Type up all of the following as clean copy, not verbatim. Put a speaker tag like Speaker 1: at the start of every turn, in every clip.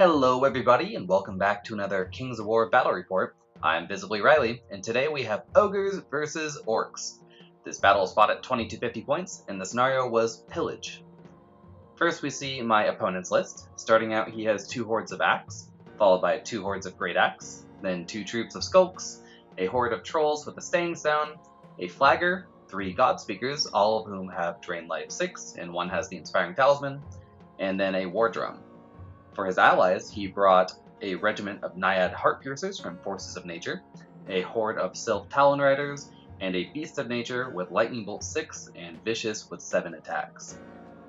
Speaker 1: Hello everybody and welcome back to another Kings of War battle report. I'm Visibly Riley and today we have Ogres versus Orcs. This battle was fought at 2250 points and the scenario was Pillage. First we see my opponent's list. Starting out he has 2 hordes of Axe, followed by 2 hordes of Great Axe, then 2 troops of Skulks, a horde of Trolls with a Staying Stone, a Flagger, 3 God Speakers, all of whom have Drain Life 6 and 1 has the Inspiring Talisman, and then a War Drum. For his allies, he brought a regiment of Naiad Heart Piercers from Forces of Nature, a horde of Sylph Talon Riders, and a Beast of Nature with Lightning Bolt 6 and Vicious with 7 attacks.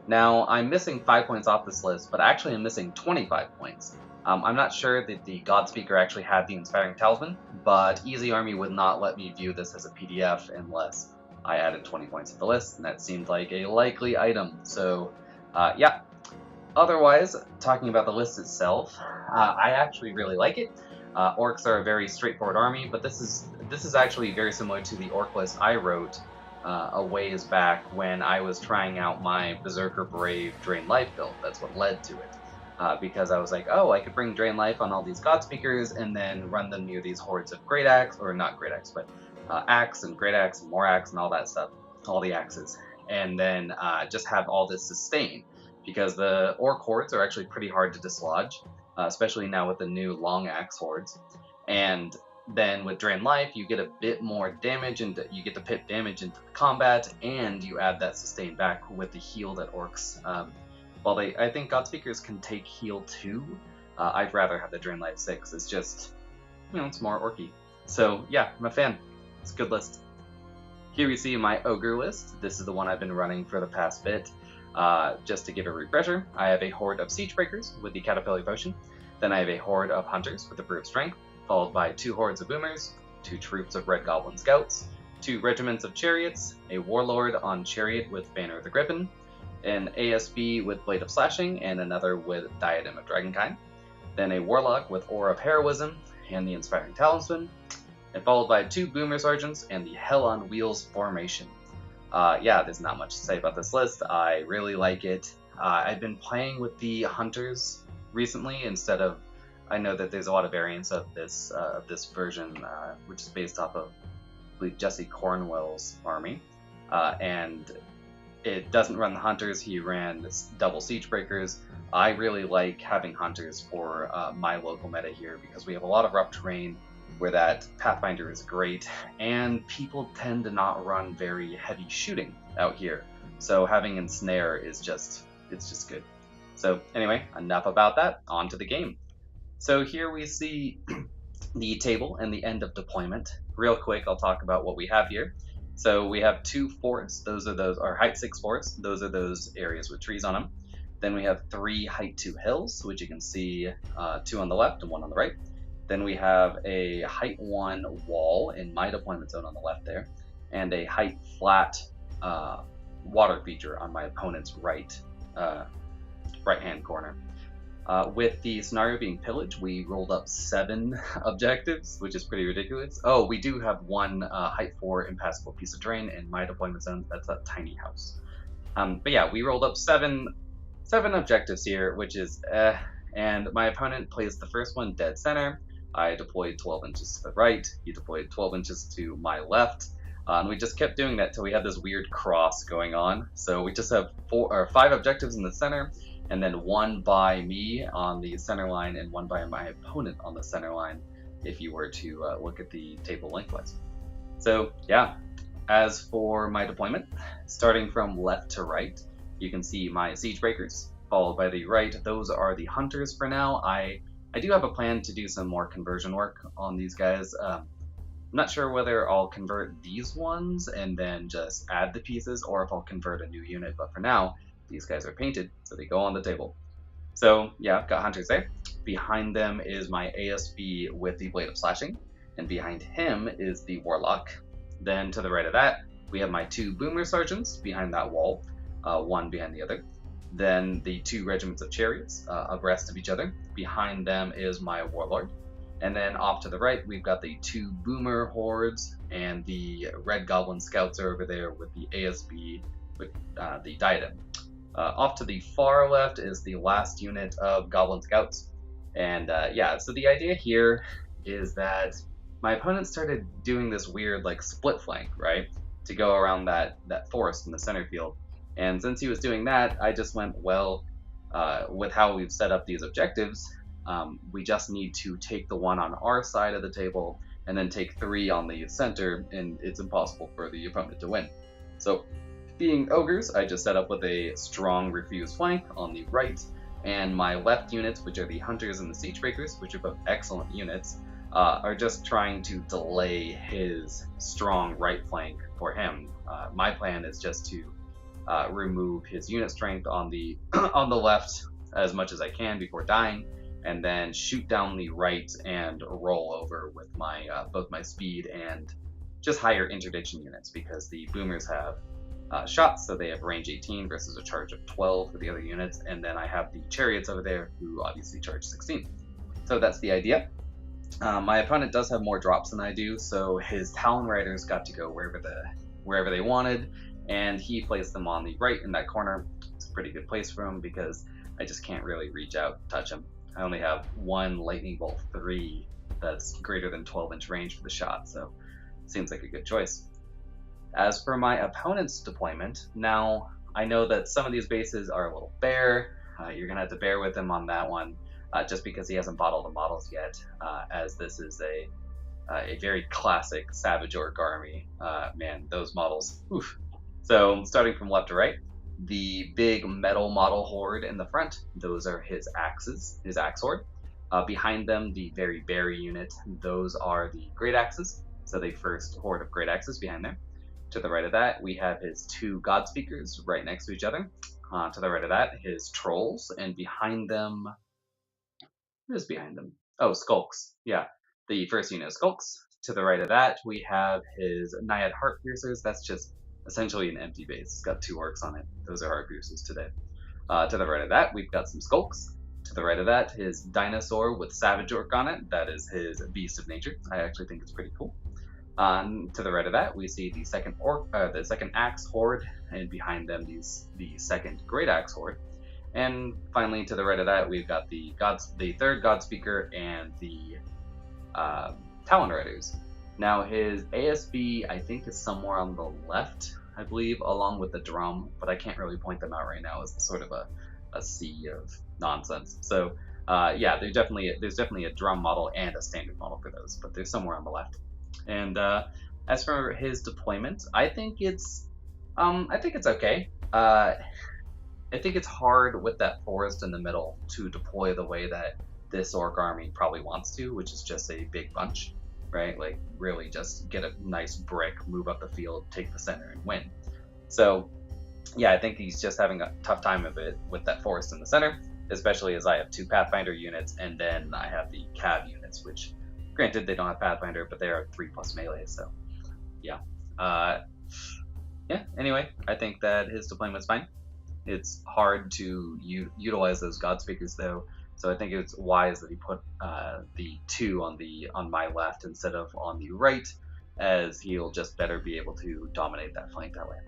Speaker 1: Now, I'm missing 5 points off this list, but actually I'm missing 25 points. I'm not sure that the God Speaker actually had the Inspiring Talisman, but Easy Army would not let me view this as a PDF unless I added 20 points to the list, and that seemed like a likely item. So, yeah. Otherwise, talking about the list itself, I actually really like it. Orcs are a very straightforward army, but this is actually very similar to the orc list I wrote a ways back when I was trying out my Berserker Brave Drain Life build. That's what led to it. Because I was like, oh, I could bring Drain Life on all these God Speakers and then run them near these hordes of Great Axe, or not Great Axe, but Axe and Great Axe and more Axe and all that stuff, all the axes, and then just have all this sustain. Because the orc hordes are actually pretty hard to dislodge, especially now with the new long axe hordes. And then with Drain Life, you get a bit more damage, and you get to pit damage into the combat, and you add that sustain back with the heal that orcs. While I think God Speakers can take heal too, I'd rather have the Drain Life 6. It's just, it's more orky. So yeah, I'm a fan. It's a good list. Here we see my Ogre list. This is the one I've been running for the past bit. Just to give a refresher, I have a horde of Siege Breakers with the Caterpillar Potion, then I have a horde of Hunters with the Brew of Strength, followed by 2 hordes of Boomers, 2 troops of Red Goblin Scouts, 2 regiments of Chariots, a Warlord on Chariot with Banner of the Griffin, an ASB with Blade of Slashing, and another with Diadem of Dragonkind, then a Warlock with Aura of Heroism and the Inspiring Talisman, and followed by 2 Boomer Sergeants and the Hell on Wheels formation. Yeah, there's not much to say about this list. I really like it. I've been playing with the Hunters recently instead of... I know that there's a lot of variants of this version, which is based off of, I believe, Jesse Cornwell's army. And it doesn't run the Hunters. He ran double Siege Breakers. I really like having Hunters for my local meta here because we have a lot of rough terrain where that Pathfinder is great, and people tend to not run very heavy shooting out here. So having Ensnare is just good. So anyway, enough about that, on to the game. So here we see the table and the end of deployment. Real quick, I'll talk about what we have here. So we have 2 forts, those are height 6 forts, those are those areas with trees on them. Then we have 3 height 2 hills, which you can see 2 on the left and 1 on the right. Then we have a height 1 wall in my deployment zone on the left there, and a height flat water feature on my opponent's right-hand corner. With the scenario being Pillage, we rolled up 7 objectives, which is pretty ridiculous. Oh, we do have 1 height 4 impassable piece of terrain in my deployment zone. That's a tiny house. But yeah, we rolled up 7 objectives here, which is and my opponent placed the first one dead center. I deployed 12 inches to the right, he deployed 12 inches to my left, and we just kept doing that till we had this weird cross going on. So we just have 5 objectives in the center, and then 1 by me on the center line, and 1 by my opponent on the center line, if you were to look at the table lengthwise. So yeah, as for my deployment, starting from left to right, you can see my Siege Breakers, followed by the right. Those are the Hunters for now. I do have a plan to do some more conversion work on these guys. I'm not sure whether I'll convert these ones and then just add the pieces, or if I'll convert a new unit, but for now, these guys are painted, so they go on the table. So yeah, I've got Hunters there. Behind them is my ASB with the Blade of Slashing, and behind him is the Warlock. Then to the right of that, we have my 2 Boomer Sergeants behind that wall, 1 behind the other. Then the 2 regiments of Chariots abreast of each other. Behind them is my Warlord. And then off to the right, we've got the 2 Boomer hordes, and the Red Goblin Scouts are over there with the ASB with the Diadem. Off to the far left is the last unit of Goblin Scouts. And yeah, so the idea here is that my opponent started doing this weird like split flank, right, to go around that forest in the center field. And since he was doing that, I just went, well, with how we've set up these objectives, we just need to take the one on our side of the table and then take 3 on the center, and it's impossible for the opponent to win. So, being ogres, I just set up with a strong refuse flank on the right, and my left units, which are the hunters and the siege breakers, which are both excellent units, are just trying to delay his strong right flank for him. My plan is just to remove his unit strength on the on the left as much as I can before dying, and then shoot down the right and roll over with my both my speed and just higher interdiction units, because the boomers have shots, so they have range 18 versus a charge of 12 for the other units, and then I have the chariots over there who obviously charge 16. So that's the idea. My opponent does have more drops than I do, so his Talon Riders got to go wherever they wanted, and he placed them on the right in that corner. It's a pretty good place for him because I just can't really reach out and touch him. I only have one Lightning Bolt 3 that's greater than 12-inch range for the shot, so seems like a good choice. As for my opponent's deployment, now I know that some of these bases are a little bare. You're going to have to bear with him on that one, just because he hasn't bought all the models yet, as this is a very classic Savage Orc army. Man, those models, oof. So starting from left to right, the big metal model horde in the front, those are his axes, his axe horde. Behind them, the very berry unit, those are the great axes. So the first horde of great axes behind there. To the right of that, we have his 2 god speakers right next to each other. To the right of that, his trolls, and behind them, what is behind them? Oh, skulks. Yeah, the first unit of skulks. To the right of that, we have his Naiad heart piercers. That's just essentially an empty base. It's got 2 orcs on it. Those are heart piercers today. To the right of that, we've got some skulks. To the right of that, his dinosaur with Savage Orc on it. That is his Beast of Nature. I actually think it's pretty cool. To the right of that, we see the second Axe Horde, and behind them, the second Great Axe Horde. And finally, to the right of that, we've got the third God Speaker and the Talon Riders. Now, his ASB, I think, is somewhere on the left, I believe, along with the drum, but I can't really point them out right now. It's sort of a sea of nonsense. So, yeah, there's definitely a drum model and a standard model for those, but they're somewhere on the left. And as for his deployment, I think it's okay. I think it's hard with that forest in the middle to deploy the way that this orc army probably wants to, which is just a big bunch, right? Like really just get a nice brick, move up the field, take the center, and win. So yeah, I think he's just having a tough time of it with that forest in the center, especially as I have 2 Pathfinder units, and then I have the Cav units, which granted they don't have Pathfinder, but they are 3+ melee, so yeah. Yeah, anyway, I think that his deployment's fine. It's hard to utilize those God Speakers though, so I think it's wise that he put the 2 on my left instead of on the right, as he'll just better be able to dominate that flank that way.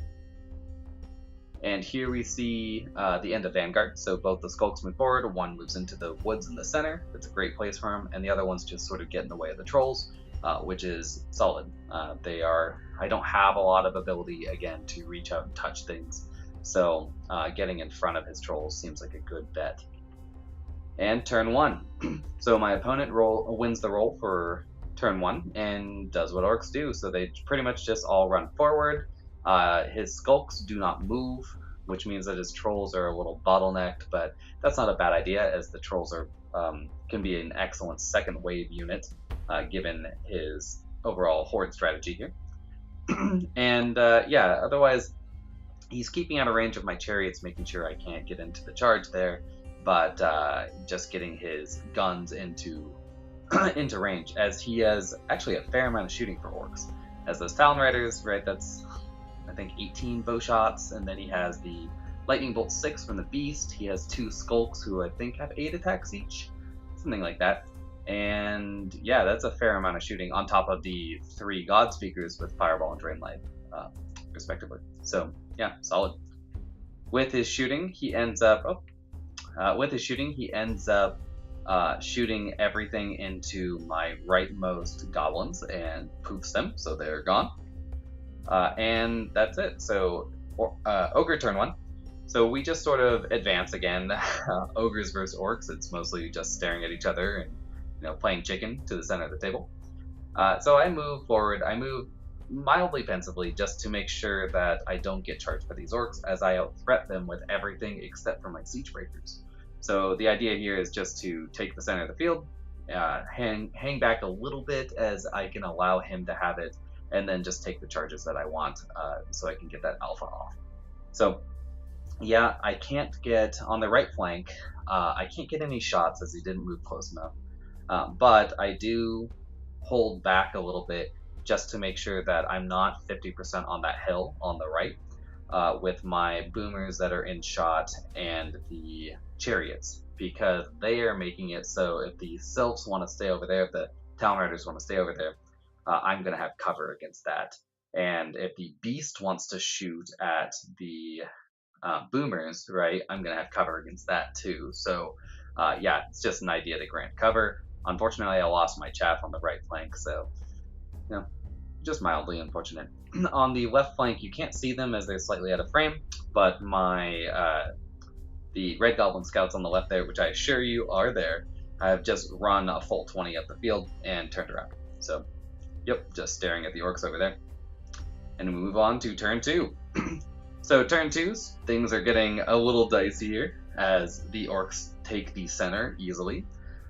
Speaker 1: And here we see the end of Vanguard, so both the skulks move forward, one moves into the woods in the center, it's a great place for him, and the other one's just sort of get in the way of the trolls, which is solid. I don't have a lot of ability, again, to reach out and touch things, so getting in front of his trolls seems like a good bet. And turn 1. So my opponent wins the roll for turn 1 and does what orcs do, so they pretty much just all run forward. His skulks do not move, which means that his trolls are a little bottlenecked, but that's not a bad idea, as the trolls can be an excellent second wave unit, given his overall horde strategy here. And yeah, otherwise, he's keeping out of range of my chariots, making sure I can't get into the charge there, but just getting his guns into range, as he has actually a fair amount of shooting for orcs. As those Talon Riders, right, that's I think 18 bow shots, and then he has the Lightning Bolt 6 from the Beast. He has 2 Skulks who I think have 8 attacks each, something like that. And yeah, that's a fair amount of shooting on top of the 3 God Speakers with Fireball and Drain Life, respectively. So yeah, solid. With his shooting, he ends up shooting everything into my rightmost goblins and poofs them, so they're gone. And that's it. So Ogre turn 1. So we just sort of advance again. Ogres versus Orcs, it's mostly just staring at each other and playing chicken to the center of the table. So I move forward. I move mildly pensively just to make sure that I don't get charged by these Orcs, as I out-threat them with everything except for my siege breakers. So the idea here is just to take the center of the field, hang back a little bit as I can allow him to have it, and then just take the charges that I want, so I can get that alpha off. So yeah, I can't get on the right flank. I can't get any shots as he didn't move close enough. But I do hold back a little bit just to make sure that I'm not 50% on that hill on the right, with my boomers that are in shot and the chariots, because they are making it so if the sylphs want to stay over there, if the town riders want to stay over there, I'm going to have cover against that. And if the beast wants to shoot at the boomers, right, I'm going to have cover against that too. So yeah, it's just an idea to grant cover. Unfortunately, I lost my chaff on the right flank, so just mildly unfortunate. On the left flank, you can't see them as they're slightly out of frame, but my the red goblin scouts on the left there, which I assure you are there, have just run a full 20 up the field and turned around. So yep, just staring at the orcs over there. And we move on to turn 2. So turn 2's, things are getting a little dicey here as the orcs take the center easily.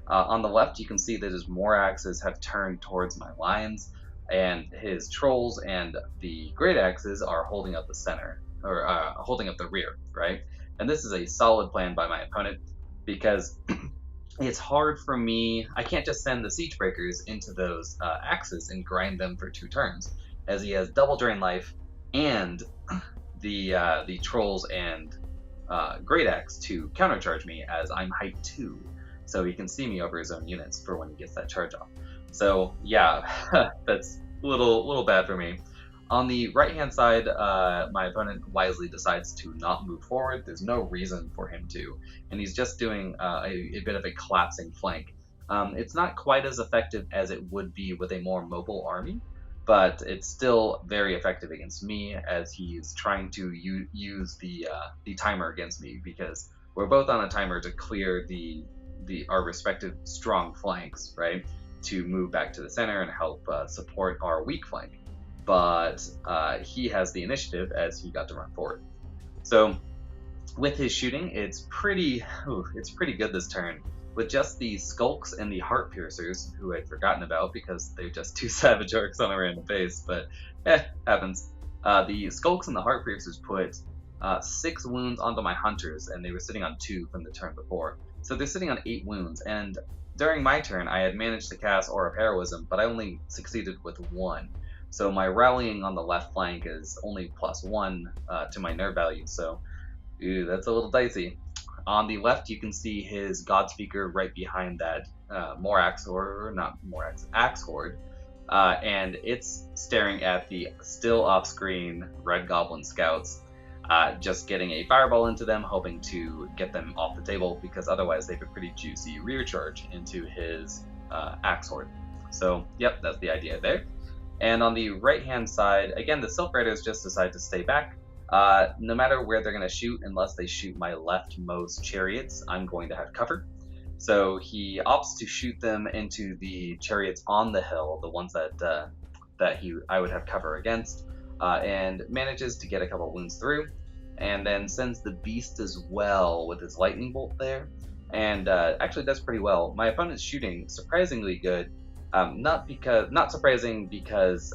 Speaker 1: On the left, you can see that his Moraxes have turned towards my lines, and his trolls and the great axes are holding up the center, or holding up the rear, right? And this is a solid plan by my opponent, because it's hard for me. I can't just send the siege breakers into those axes and grind them for 2 turns, as he has double drain life and the trolls and great axe to countercharge me, as I'm height 2, so he can see me over his own units for when he gets that charge off. So yeah, that's a little bad for me. On the right-hand side, my opponent wisely decides to not move forward. There's no reason for him to, and he's just doing a bit of a collapsing flank. It's not quite as effective as it would be with a more mobile army, but it's still very effective against me, as he's trying to use the timer against me, because we're both on a timer to clear our respective strong flanks, right, to move back to the center and help support our weak flank. But he has the initiative as he got to run forward. So with his shooting, it's pretty good this turn, with just the skulks and the heart piercers, who I'd forgotten about because they're just 2 savage orcs on a random base, but happens. The skulks and the heart piercers put 6 wounds onto my hunters, and they were sitting on 2 from the turn before. So they're sitting on 8 wounds, and during my turn, I had managed to cast Aura of Heroism, but I only succeeded with 1. So my rallying on the left flank is only +1 to my nerve value, so that's a little dicey. On the left, you can see his Godspeaker right behind that Morax, or not Morax, Axe Horde, and it's staring at the still off-screen Red Goblin Scouts, just getting a fireball into them, hoping to get them off the table, because otherwise they have a pretty juicy rear charge into his Axe Horde. So yep, that's the idea there. And on the right-hand side, again, the Silk Riders just decide to stay back. No matter where they're going to shoot, unless they shoot my leftmost chariots, I'm going to have cover. So he opts to shoot them into the chariots on the hill, the ones that I would have cover against, and manages to get a couple wounds through, and then sends the beast as well with his lightning bolt there, and actually does pretty well. My opponent's shooting surprisingly good. Not surprising because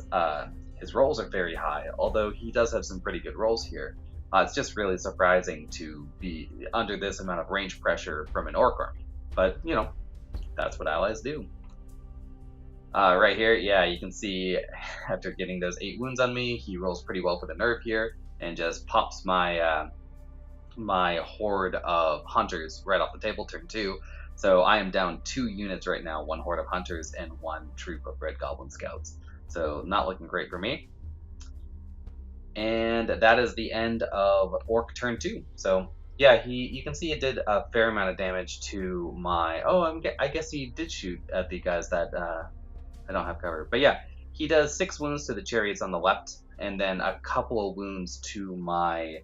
Speaker 1: his rolls are very high, although he does have some pretty good rolls here. It's just really surprising to be under this amount of range pressure from an orc army. But, that's what allies do. Right here, yeah, you can see after getting those 8 wounds on me, he rolls pretty well for the nerve here, and just pops my my horde of hunters right off the table, turn 2. So I am down 2 units right now, 1 horde of hunters and 1 troop of red goblin scouts. So not looking great for me. And that is the end of orc turn 2. So Yeah, you can see it did a fair amount of damage to my. Oh, I guess he did shoot at the guys that I don't have covered. But yeah, he does 6 wounds to the chariots on the left, and then a couple of wounds to my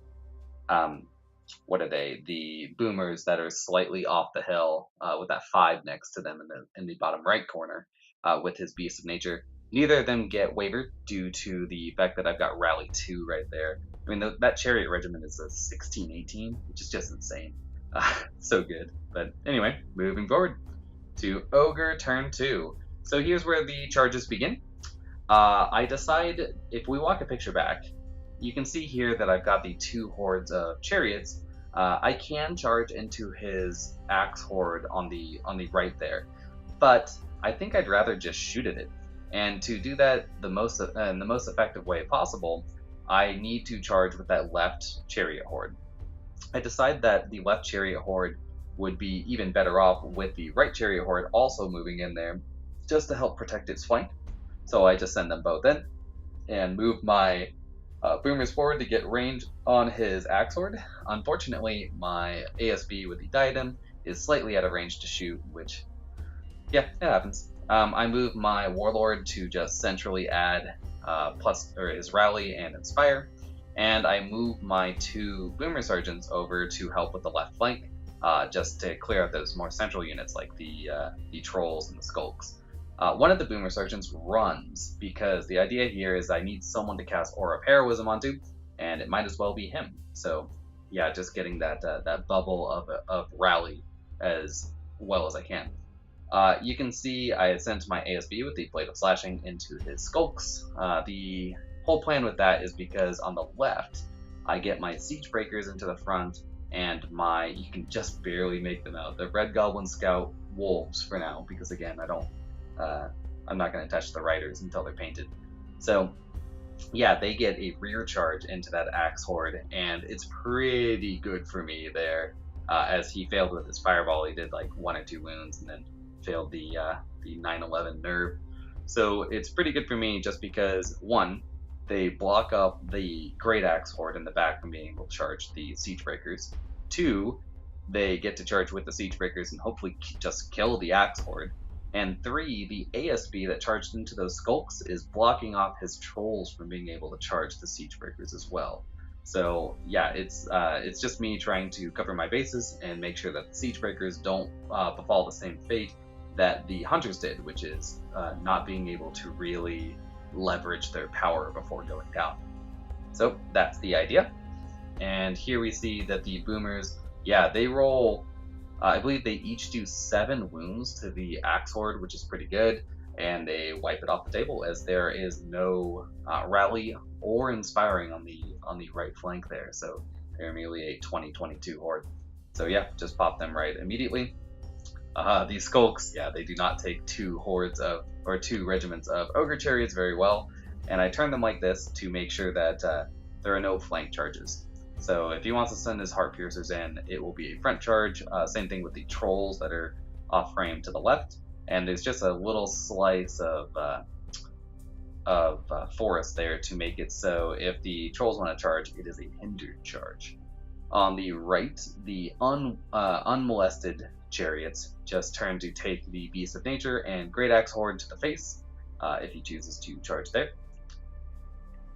Speaker 1: um, what are they? The boomers that are slightly off the hill, with that 5 next to them in the bottom right corner, with his Beast of Nature. Neither of them get wavered due to the fact that I've got Rally 2 right there. I mean, that chariot regiment is a 16-18, which is just insane. So good. But anyway, moving forward to Ogre turn 2. So here's where the charges begin. I decide, if we walk a picture back, you can see here that I've got the 2 hordes of chariots. I can charge into his axe horde on the right there, but I think I'd rather just shoot at it. And to do that in the most effective way possible, I need to charge with that left chariot horde. I decide that the left chariot horde would be even better off with the right chariot horde also moving in there, just to help protect its flank. So I just send them both in and move my boomers forward to get range on his axe horde. Unfortunately, my ASB with the diadem is slightly out of range to shoot, which, yeah, it happens. I move my warlord to just centrally add his rally and inspire, and I move my 2 boomer sergeants over to help with the left flank, just to clear out those more central units like the trolls and the skulks. One of the boomer sergeants runs because the idea here is I need someone to cast Aura of Heroism onto, and it might as well be him. So yeah, just getting that bubble of rally as well as I can. You can see I had sent my ASB with the Blade of Slashing into his skulks. The whole plan with that is because on the left I get my siege breakers into the front, and you can just barely make them out. The Red Goblin Scout wolves for now, because again I'm not going to touch the riders until they're painted. So yeah, they get a rear charge into that axe horde, and it's pretty good for me there, as he failed with his fireball. He did like 1 or 2 wounds and then failed the 9/11 nerve. So it's pretty good for me just because, 1, they block up the great axe horde in the back from being able to charge the siege breakers. 2, they get to charge with the siege breakers and hopefully just kill the axe horde. And 3, the ASB that charged into those skulks is blocking off his trolls from being able to charge the siege breakers as well. So yeah, it's just me trying to cover my bases and make sure that the siege breakers don't befall the same fate that the hunters did, which is not being able to really leverage their power before going down. So that's the idea. And here we see that the boomers, yeah, they roll. I believe they each do 7 wounds to the axe horde, which is pretty good, and they wipe it off the table as there is no rally or inspiring on the right flank there. So they're merely a 20-22 horde. So yeah, just pop them right immediately. These skulks, yeah, they do not take 2 regiments of ogre chariots very well, and I turn them like this to make sure that there are no flank charges. So if he wants to send his heart piercers in, it will be a front charge. Same thing with the trolls that are off frame to the left, and there's just a little slice of forest there to make it so if the trolls want to charge, it is a hindered charge. On the right, the unmolested chariots just turn to take the Beast of Nature and Great Axe Horde to the face, if he chooses to charge there.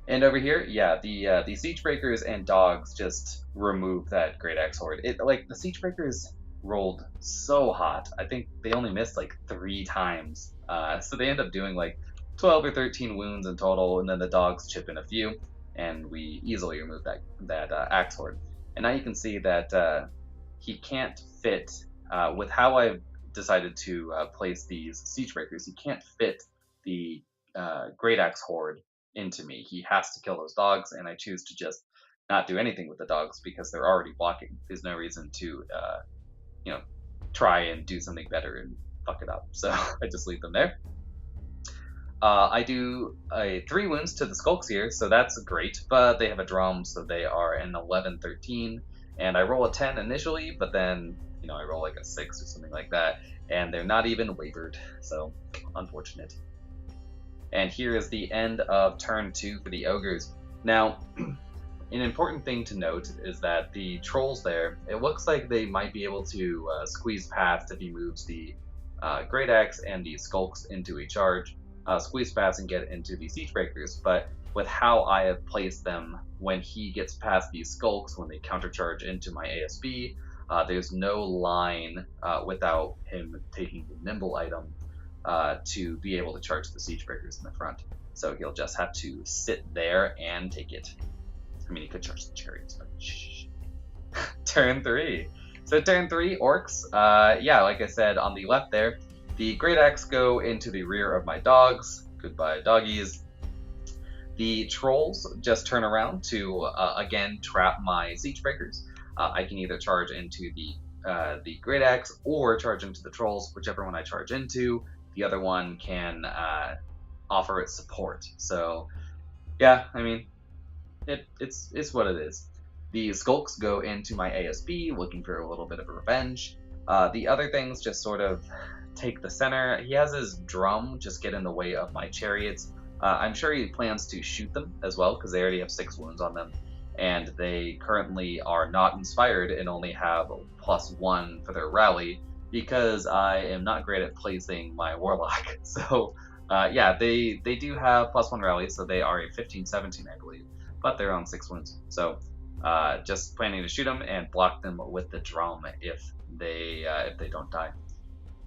Speaker 1: And over here, yeah, the siege breakers and dogs just remove that Great Axe Horde. The siege breakers rolled so hot. I think they only missed like 3 times, so they end up doing like 12 or 13 wounds in total, and then the dogs chip in a few, and we easily remove that axe horde. And now you can see that he can't fit with how I've decided to place these siege breakers. He can't fit the Great Axe Horde into me. He has to kill those dogs, and I choose to just not do anything with the dogs because they're already blocking. There's no reason to try and do something better and fuck it up. So I just leave them there. I do 3 wounds to the skulks here, so that's great, but they have a drum, so they are an 11-13, and I roll a 10 initially, but then I roll like a 6 or something like that, and they're not even wavered, so unfortunate. And here is the end of turn 2 for the ogres. Now, an important thing to note is that the trolls there, it looks like they might be able to squeeze past if he moves the Great Axe and the Skulks into a charge, squeeze past and get into the Siege Breakers, but with how I have placed them, when he gets past these Skulks, when they countercharge into my ASB, there's no line without him taking the Nimble item to be able to charge the Siege Breakers in the front. So he'll just have to sit there and take it. I mean, he could charge the chariots, but shh. Turn 3. So turn 3, Orcs. Yeah, like I said, on the left there, the Great Axe go into the rear of my dogs. Goodbye, doggies. The Trolls just turn around to, again, trap my Siege Breakers. I can either charge into the Great Axe or charge into the Trolls, whichever one I charge into. The other one can offer its support. So, yeah, I mean, it's what it is. The Skulks go into my ASB, looking for a little bit of revenge. The other things just sort of take the center. He has his drum just get in the way of my chariots. I'm sure he plans to shoot them as well, because they already have 6 wounds on them, and they currently are not inspired and only have +1 for their rally, because I am not great at placing my Warlock. So, yeah, they do have +1 rally, so they are a 15-17, I believe, but they're on 6 wounds. So, just planning to shoot them and block them with the drum if they don't die.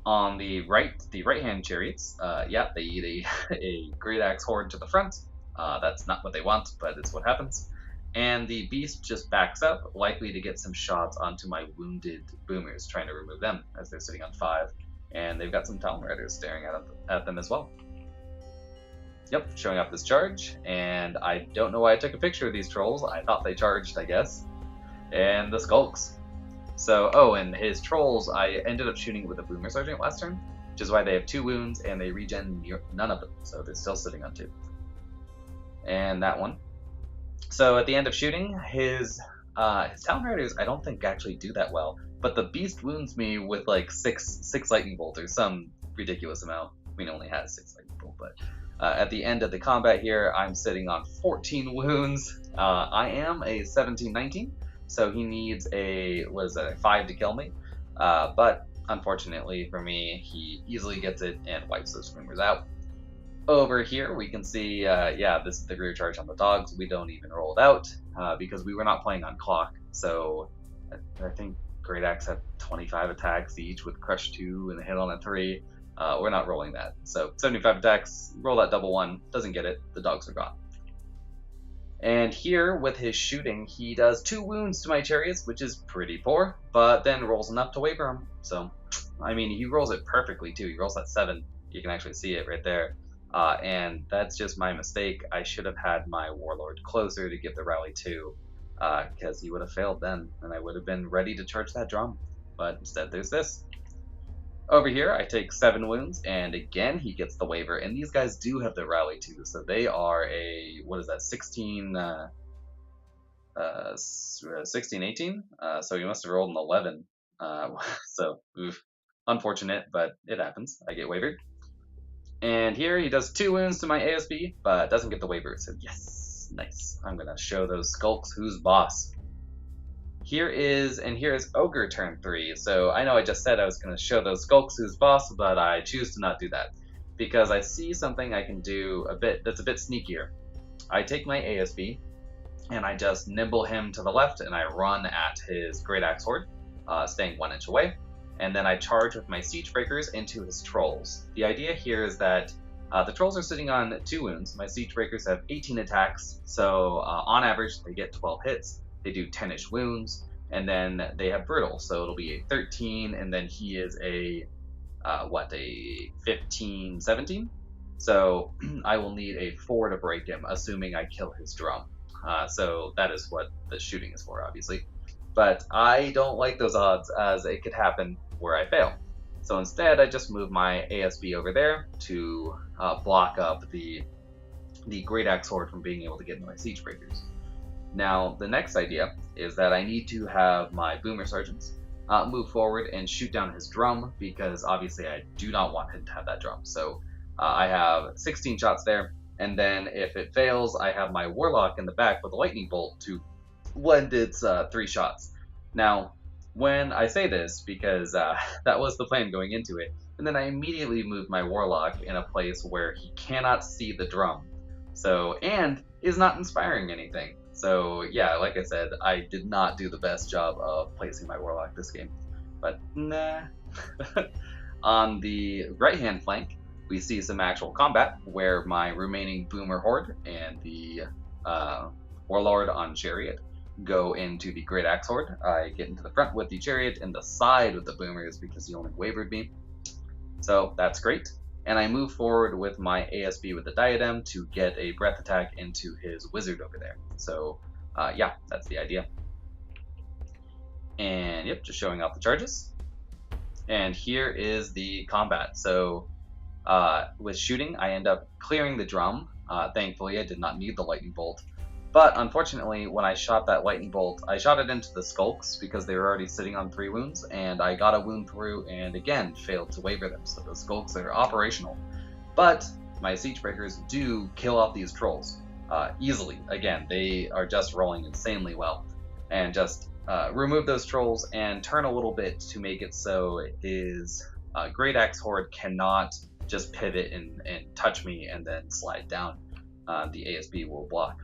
Speaker 1: On the right-hand chariots, yeah, they eat a Great Axe horde to the front. That's not what they want, but it's what happens. And the beast just backs up, likely to get some shots onto my wounded boomers, trying to remove them as they're sitting on 5. And they've got some Talon Riders staring at them as well. Yep, showing off this charge, and I don't know why I took a picture of these trolls. I thought they charged, I guess. And the Skulks. So, oh, and his trolls, I ended up shooting with a Boomer Sergeant last turn, which is why they have 2 wounds, and they regen none of them, so they're still sitting on 2. And that one. So at the end of shooting, his Talon Riders I don't think actually do that well, but the beast wounds me with like 6 lightning bolts or some ridiculous amount. I mean, it only has 6 lightning bolts, but at the end of the combat here, I'm sitting on 14 wounds. I am a 17-19, so he needs a 5 to kill me. But unfortunately for me, he easily gets it and wipes those screamers out. Over here, we can see, yeah, this is the rear charge on the dogs. We don't even roll it out because we were not playing on clock. So I think Great Axe had 25 attacks each with Crush 2 and a hit on a 3. We're not rolling that. So 75 attacks, roll that double 1, doesn't get it, the dogs are gone. And here, with his shooting, he does 2 wounds to my chariots, which is pretty poor, but then rolls enough to waver him. So, I mean, he rolls it perfectly too. He rolls that 7. You can actually see it right there. And that's just my mistake. I should have had my Warlord closer to give the rally to, because he would have failed then, and I would have been ready to charge that drum. But instead, there's this. Over here, I take 7 wounds, and again, he gets the waiver. And these guys do have the rally too, so they are a, what is that, 16, 18? So he must have rolled an 11. So, oof, unfortunate, but it happens. I get wavered. And here he does 2 wounds to my ASB, but doesn't get the waiver. So yes, nice. I'm gonna show those Skulks who's boss. Here is Ogre turn 3. So I know I just said I was gonna show those Skulks who's boss, but I choose to not do that because I see something I can do that's a bit sneakier. I take my ASB and I just nimble him to the left and I run at his Great Axe Horde, staying 1 inch away. And then I charge with my Siege Breakers into his Trolls. The idea here is that the Trolls are sitting on 2 wounds. My Siege Breakers have 18 attacks, so on average they get 12 hits. They do 10-ish wounds, and then they have Brutal, so it'll be a 13, and then he is a 15, 17? So I will need a 4 to break him, assuming I kill his drum. So that is what the shooting is for, obviously. But I don't like those odds, as it could happen where I fail. So instead, I just move my ASB over there to block up the Great Axe Horde from being able to get into my Siege Breakers. Now, the next idea is that I need to have my Boomer Sergeants move forward and shoot down his drum, because obviously I do not want him to have that drum. So I have 16 shots there, and then if it fails, I have my Warlock in the back with a lightning bolt to lend its 3 shots. Now, when I say this, because that was the plan going into it, and then I immediately moved my Warlock in a place where he cannot see the drum, so, and is not inspiring anything. So yeah, like I said, I did not do the best job of placing my Warlock this game, but nah. On the right-hand flank, we see some actual combat where my remaining Boomer Horde and the Warlord on Chariot go into the Great Axe Horde. I get into the front with the Chariot and the side with the Boomers because he only wavered me. So that's great. And I move forward with my ASB with the Diadem to get a breath attack into his wizard over there. So yeah, that's the idea. And yep, just showing off the charges. And here is the combat. So with shooting, I end up clearing the drum. Thankfully, I did not need the lightning bolt. But unfortunately, when I shot that lightning bolt, I shot it into the skulks because they were already sitting on 3 wounds, and I got a wound through and again failed to waver them, so the skulks are operational. But my siege breakers do kill off these trolls easily. Again, they are just rolling insanely well. And just remove those trolls and turn a little bit to make it so his Great Axe Horde cannot just pivot and touch me and then slide down. The ASB will block.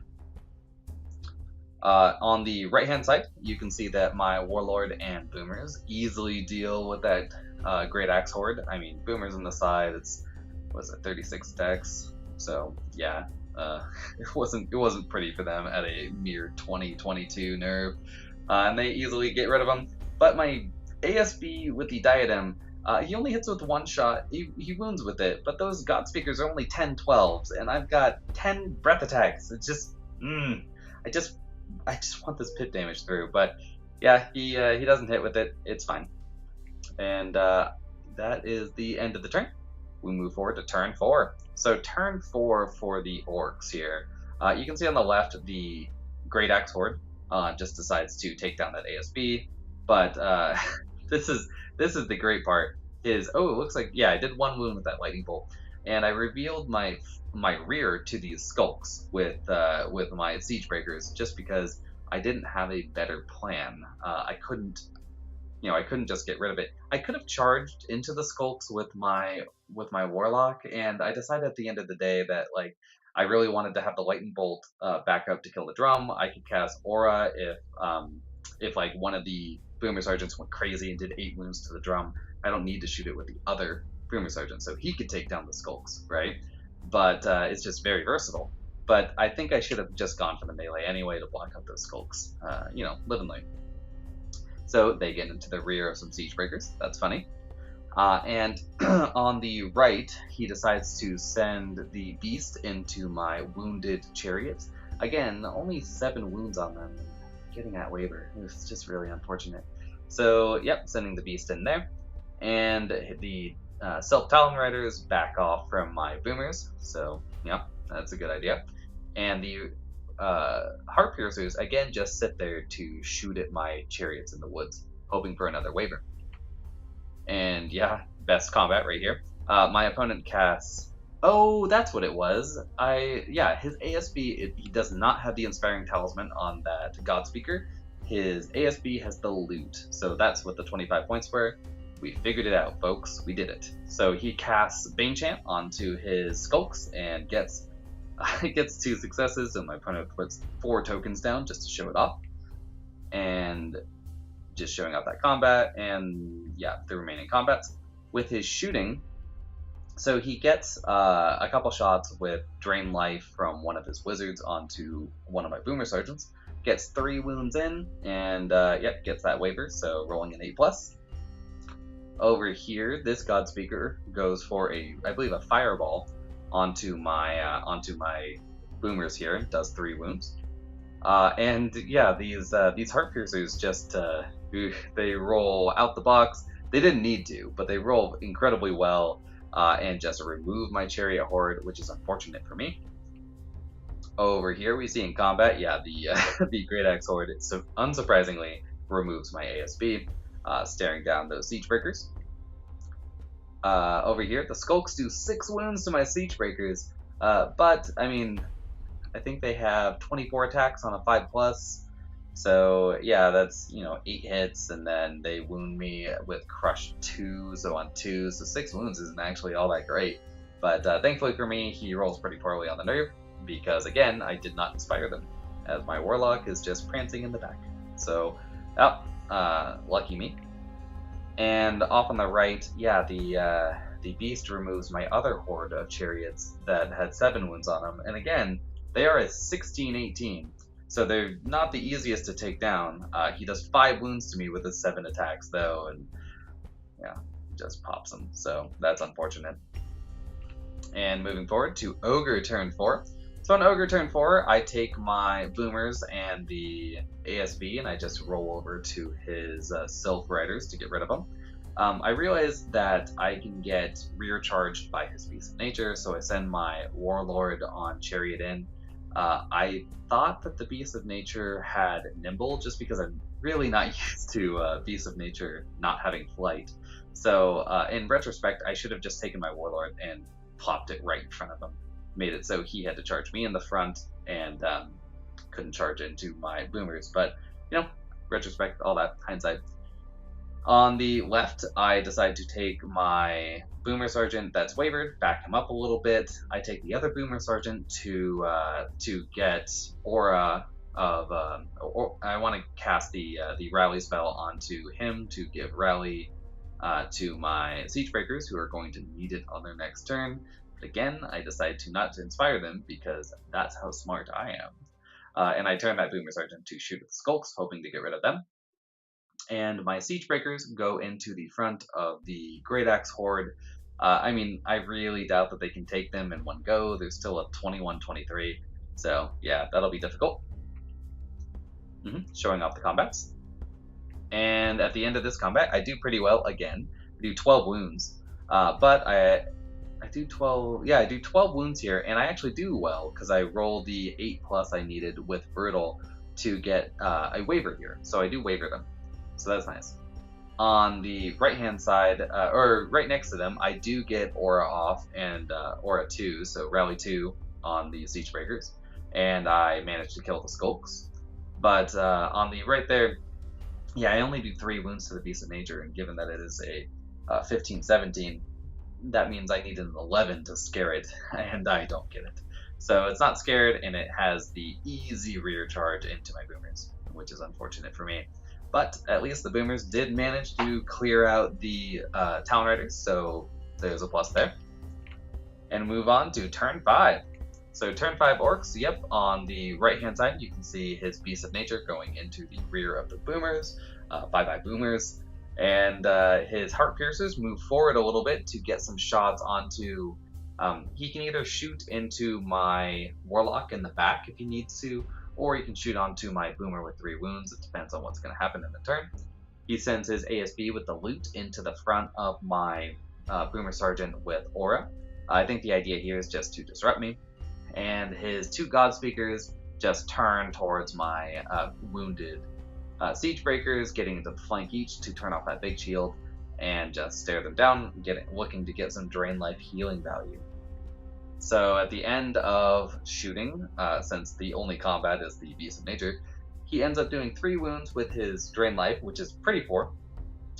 Speaker 1: On the right hand side, you can see that my Warlord and Boomers easily deal with that Great Axe Horde. I mean, Boomers on the side, it's, was it 36 dex? So yeah, it wasn't pretty for them at a mere 20-22 nerve, and they easily get rid of them. But my ASB with the Diadem, he only hits with 1 shot. He wounds with it, but those God Speakers are only 10-12s, and I've got 10 breath attacks. It's just, I just want this pit damage through, but yeah, he doesn't hit with it. It's fine. And that is the end of the turn. We move forward to turn 4. So turn 4 for the Orcs here. You can see on the left the Great Axe Horde just decides to take down that ASB, but this is the great part. Is, oh, it looks like, yeah, I did 1 wound with that lightning bolt, and I revealed my rear to these skulks with my siege breakers just because I didn't have a better plan. I couldn't just get rid of it. I could have charged into the skulks with my Warlock, and I decided at the end of the day that, like, I really wanted to have the lightning bolt back up to kill the drum. I could cast Aura if like one of the Boomer Sergeants went crazy and did 8 wounds to the drum. I don't need to shoot it with the other Boomer Sergeant, so he could take down the skulks, right? But it's just very versatile. But I think I should have just gone for the melee anyway to block out those skulks. Live and learn. So they get into the rear of some siege breakers. That's funny. And on the right, he decides to send the beast into my wounded Chariot. Again, only 7 wounds on them. Getting that waiver. It's just really unfortunate. So, yep, sending the beast in there. And the Self-Talon Riders back off from my Boomers. So, yeah, that's a good idea. And the Heart Piercers, again, just sit there to shoot at my Chariots in the woods, hoping for another waiver. And yeah, best combat right here. My opponent casts... Oh, that's what it was. His ASB, he does not have the Inspiring Talisman on that God Speaker. His ASB has the loot, so that's what the 25 points were. We figured it out, folks. We did it. So he casts Bane Chant onto his skulks and gets 2 successes, and my opponent puts 4 tokens down just to show it off. And just showing off that combat, and yeah, the remaining combats. With his shooting, so he gets a couple shots with Drain Life from one of his wizards onto one of my Boomer Sergeants, gets 3 wounds in, and gets that waiver, so rolling an 8+. Over here, this God Speaker goes for I believe a Fireball onto my Boomers here, does 3 wounds. And yeah, these Heart Piercers just they roll out the box. They didn't need to, but they roll incredibly well and just remove my Chariot Horde, which is unfortunate for me. Over here, we see in combat, yeah, the Great Axe Horde, so unsurprisingly, removes my ASB, staring down those Siege Breakers. Over here, the Skulks do 6 wounds to my Siege Breakers, but, I mean, I think they have 24 attacks on a 5+, So yeah, that's 8 hits, and then they wound me with crush 2, so on 2, so 6 wounds isn't actually all that great. But thankfully for me, he rolls pretty poorly on the nerve, because again, I did not inspire them, as my warlock is just prancing in the back. So, lucky me. And off on the right, yeah, the beast removes my other horde of chariots that had 7 wounds on them, and again, they are a 16-18. So they're not the easiest to take down. He does 5 wounds to me with his 7 attacks, though, and yeah, just pops them. So that's unfortunate. And moving forward to Ogre turn 4. So on Ogre turn 4, I take my Boomers and the ASB, and I just roll over to his Sylph Riders to get rid of them. I realized that I can get rear charged by his Beast of Nature, so I send my Warlord on Chariot in. I thought that the Beast of Nature had Nimble, just because I'm really not used to Beast of Nature not having flight. So in retrospect, I should have just taken my Warlord and plopped it right in front of him. Made it so he had to charge me in the front and couldn't charge into my Boomers. But, retrospect, all that, hindsight. On the left, I decide to take my Boomer Sergeant that's wavered, back him up a little bit. I take the other Boomer Sergeant to get Aura of. I want to cast the Rally spell onto him to give Rally to my Siege Breakers, who are going to need it on their next turn. But again, I decide to not inspire them because that's how smart I am. And I turn that Boomer Sergeant to shoot at the Skulks, hoping to get rid of them. And my Siege Breakers go into the front of the Great Axe Horde. I really doubt that they can take them in one go. There's still a 21-23, so yeah, that'll be difficult. Showing off the combats. And at the end of this combat, I do pretty well again. I do 12 wounds, but I do 12. Yeah, I do 12 wounds here, and I actually do well because I roll the 8+ I needed with Brutal to get a waver here. So I do waver them. So that's nice. On the right-hand side, or right next to them, I do get Aura off and Aura 2, so Rally 2 on the Siege Breakers, and I managed to kill the Skulks. But on the right there, yeah, I only do 3 wounds to the Beast of Nature, and given that it is a 15-17, that means I need an 11 to scare it, and I don't get it. So it's not scared, and it has the easy rear charge into my Boomers, which is unfortunate for me. But at least the Boomers did manage to clear out the Town Riders, so there's a plus there. And move on to turn 5. So turn 5 Orcs, yep, on the right-hand side you can see his Beast of Nature going into the rear of the Boomers, 5 Boomers, and his Heart Piercers move forward a little bit to get some shots onto... he can either shoot into my Warlock in the back if he needs to, or he can shoot onto my Boomer with 3 wounds. It depends on what's going to happen in the turn. He sends his ASB with the loot into the front of my Boomer Sergeant with Aura. I think the idea here is just to disrupt me. And his 2 God Speakers just turn towards my wounded Siege Breakers, getting into the flank each to turn off that big shield and just stare them down, looking to get some Drain Life healing value. So at the end of shooting, since the only combat is the Beast of Nature, he ends up doing 3 wounds with his Drain Life, which is pretty poor,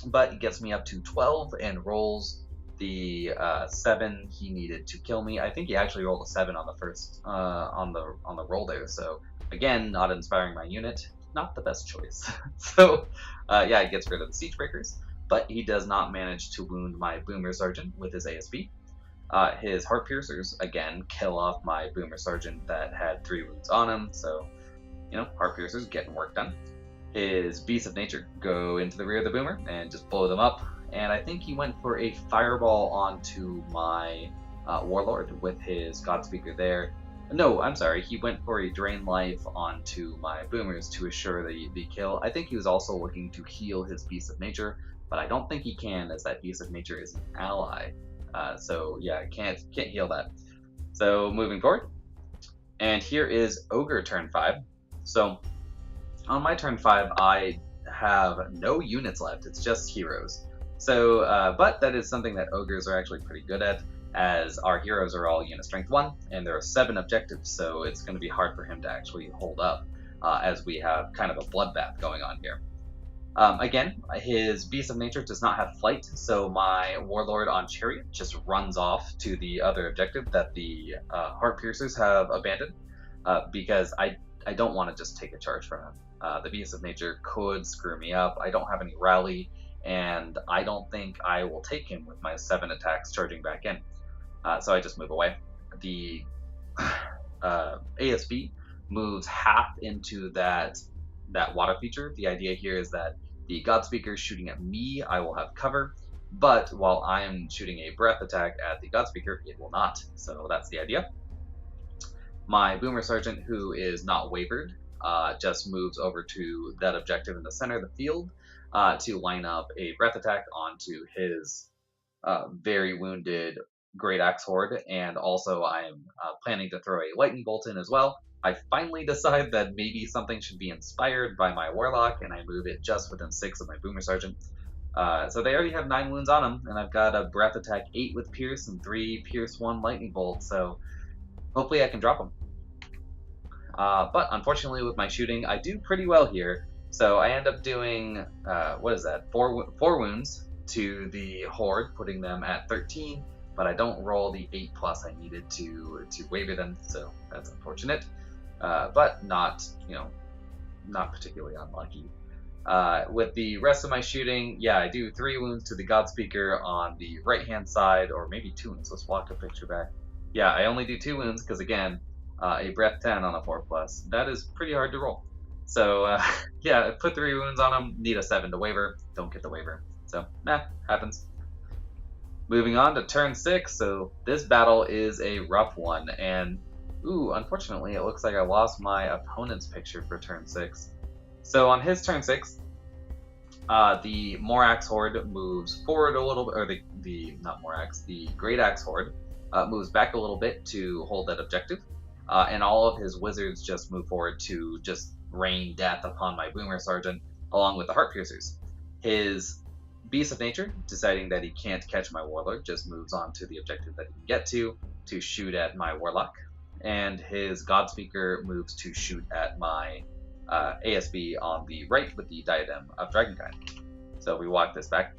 Speaker 1: but it gets me up to 12 and rolls the 7 he needed to kill me. I think he actually rolled a 7 on the first on the roll there. So again, not inspiring my unit, not the best choice. So yeah, it gets rid of the Siege Breakers, but he does not manage to wound my Boomer Sergeant with his ASB. His Heart Piercers, again, kill off my Boomer Sergeant that had 3 wounds on him, so, Heart Piercers getting work done. His Beasts of Nature go into the rear of the Boomer and just blow them up, and I think he went for a Fireball onto my Warlord with his Godspeaker there. No, I'm sorry, he went for a Drain Life onto my Boomers to assure the kill. I think he was also looking to heal his Beast of Nature, but I don't think he can, as that Beast of Nature is an ally. So yeah, can't heal that. So moving forward, and here is Ogre turn 5. So on my turn 5, I have no units left. It's just heroes. So, but that is something that Ogres are actually pretty good at, as our heroes are all unit strength 1, and there are 7 objectives, so it's going to be hard for him to actually hold up. as we have kind of a bloodbath going on here. Again, his Beast of Nature does not have flight, so my Warlord on Chariot just runs off to the other objective that the Heart Piercers have abandoned, because I don't want to just take a charge from him. The Beast of Nature could screw me up. I don't have any rally, and I don't think I will take him with my 7 attacks charging back in. So I just move away. The ASB moves half into that water feature. The idea here is that the God Speaker is shooting at me, I will have cover, but while I am shooting a breath attack at the God Speaker, it will not. So that's the idea. My Boomer Sergeant, who is not wavered, just moves over to that objective in the center of the field to line up a breath attack onto his very wounded Great Axe Horde, and also I am planning to throw a Lightning Bolt in as well. I finally decide that maybe something should be inspired by my Warlock, and I move it just within 6 of my Boomer Sergeant. So they already have 9 wounds on him, and I've got a Breath Attack 8 with Pierce and 3 Pierce 1 Lightning Bolt, so hopefully I can drop him. But unfortunately with my shooting, I do pretty well here, so I end up doing, what is that, 4 wounds to the Horde, putting them at 13, but I don't roll the 8+ I needed to waver them, so that's unfortunate. But not, not particularly unlucky. With the rest of my shooting, yeah, I do 3 wounds to the God Speaker on the right-hand side, or maybe 2 wounds. Let's walk the picture back. Yeah, I only do 2 wounds because, again, a breath 10 on a 4+. That is pretty hard to roll. So, yeah, I put 3 wounds on him, need a 7 to waver, don't get the waver. So, happens. Moving on to turn 6, so this battle is a rough one, and ooh, unfortunately, it looks like I lost my opponent's picture for turn 6. So on his turn 6, the Morax Horde moves forward a little bit, or the Great Axe Horde moves back a little bit to hold that objective, and all of his wizards just move forward to just rain death upon my Boomer Sergeant, along with the Heart Piercers. His Beast of Nature, deciding that he can't catch my Warlord, just moves on to the objective that he can get to shoot at my Warlock. And his God Speaker moves to shoot at my ASB on the right with the Diadem of Dragonkind. So we walk this back.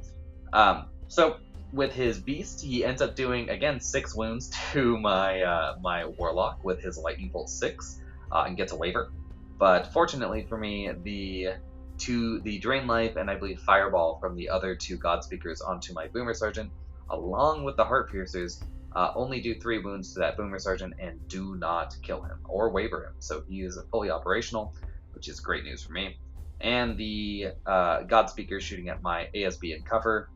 Speaker 1: So with his Beast, he ends up doing, again, 6 wounds to my my Warlock with his Lightning Bolt 6 and gets a waiver. But fortunately for me, the Drain Life and I believe Fireball from the other 2 God Speakers onto my Boomer Sergeant, along with the Heart Piercers, only do 3 wounds to that Boomer Sergeant and do not kill him or waver him. So he is fully operational, which is great news for me. And the God Speaker shooting at my ASB in cover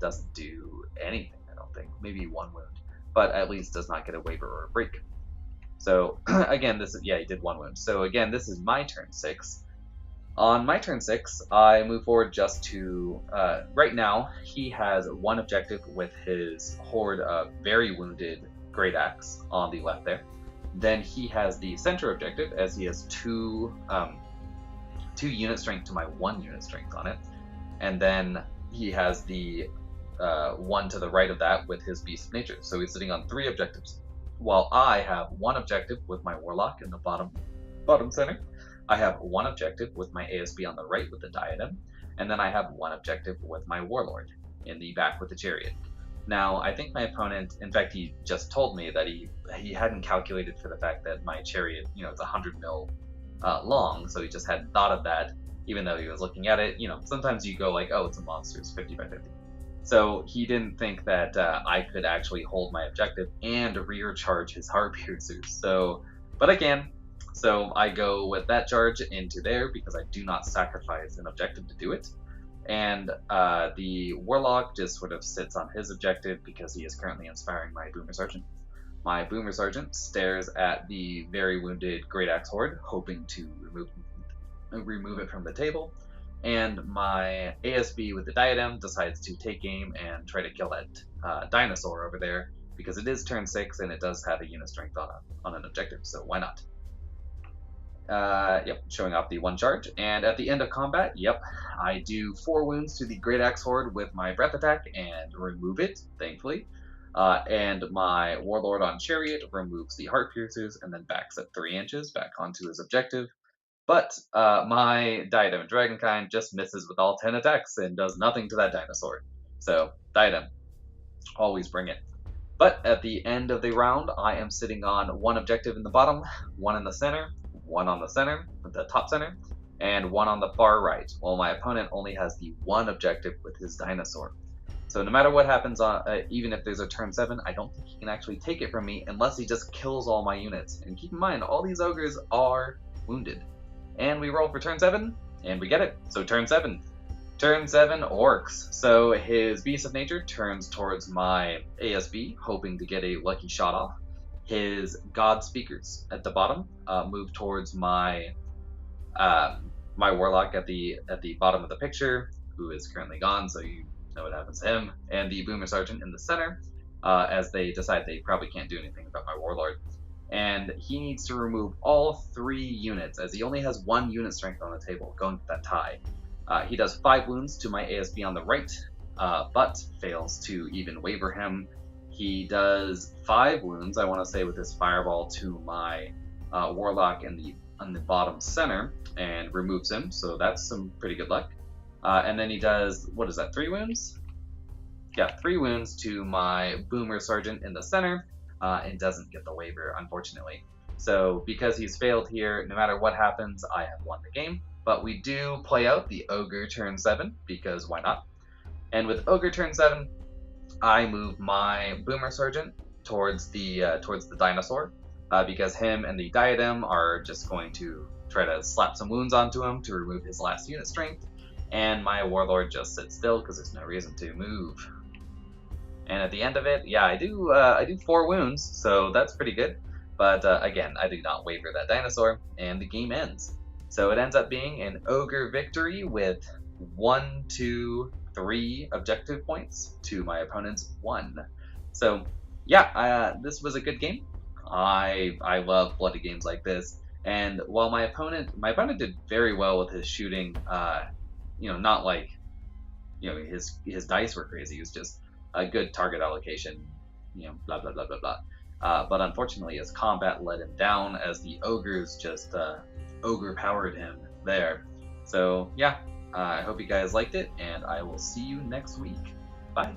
Speaker 1: doesn't do anything, I don't think. Maybe 1 wound, but at least does not get a waver or a break. So again, he did 1 wound. So again, this is my turn 6. On my turn 6, I move forward just to, right now, he has 1 objective with his Horde of very wounded Great Axe on the left there. Then he has the center objective, as he has 2 unit strength to my 1 unit strength on it. And then he has the 1 to the right of that with his Beast of Nature. So he's sitting on 3 objectives, while I have 1 objective with my Warlock in the bottom center. I have 1 objective with my ASB on the right with the Diadem, and then I have 1 objective with my Warlord in the back with the Chariot. Now, I think my opponent, in fact, he just told me that he hadn't calculated for the fact that my Chariot, it's 100 mil long, so he just hadn't thought of that, even though he was looking at it. Sometimes you go like, oh, it's a monster, it's 50 by 50. So he didn't think that I could actually hold my objective and rear charge his Heart Piercers. So, but I can. So I go with that charge into there because I do not sacrifice an objective to do it. And the Warlock just sort of sits on his objective because he is currently inspiring my Boomer Sergeant. My Boomer Sergeant stares at the very wounded Great Axe Horde, hoping to remove it from the table. And my ASB with the Diadem decides to take aim and try to kill that dinosaur over there because it is turn 6 and it does have a unit strength on an objective, so why not? Showing off the 1 charge. And at the end of combat, I do 4 wounds to the Great Axe Horde with my breath attack and remove it, thankfully. And my Warlord on Chariot removes the Heart Piercers and then backs at 3 inches back onto his objective. But my Diadem Dragonkind just misses with all 10 attacks and does nothing to that dinosaur. So, Diadem, always bring it. But at the end of the round, I am sitting on one objective in the bottom, one in the center, one on the center, the top center, and one on the far right, while my opponent only has the one objective with his dinosaur. So no matter what happens, even if there's a turn 7, I don't think he can actually take it from me unless he just kills all my units. And keep in mind, all these ogres are wounded. And we roll for turn 7, and we get it. So turn 7. Turn 7, Orcs. So his Beast of Nature turns towards my ASB, hoping to get a lucky shot off. His God Speakers at the bottom move towards my my Warlock at the bottom of the picture, who is currently gone, so you know what happens to him, and the Boomer Sergeant in the center, as they decide they probably can't do anything about my Warlord. And he needs to remove all 3 units, as he only has 1 unit strength on the table, going with that tie. He does 5 wounds to my ASB on the right, but fails to even waver him. He does 5 wounds, I want to say, with his Fireball to my Warlock on the bottom center, and removes him, so that's some pretty good luck. And then he does, what is that, 3 wounds? Yeah, 3 wounds to my Boomer Sergeant in the center, and doesn't get the waiver, unfortunately. So because he's failed here, no matter what happens, I have won the game. But we do play out the Ogre turn 7, because why not? And with Ogre turn 7, I move my Boomer Sergeant towards the dinosaur, because him and the Diadem are just going to try to slap some wounds onto him to remove his last unit strength, and my Warlord just sits still because there's no reason to move. And at the end of it, yeah, I do 4 wounds, so that's pretty good. But again, I do not waver that dinosaur, and the game ends. So it ends up being an Ogre victory with 1, 2, 3 objective points to my opponent's 1. So yeah, this was a good game. I love bloody games like this. And while my opponent did very well with his shooting, not like, his dice were crazy. It was just a good target allocation, blah blah blah blah blah. But unfortunately, his combat let him down as the ogres just ogre-powered him there. So yeah, I hope you guys liked it, and I will see you next week. Bye.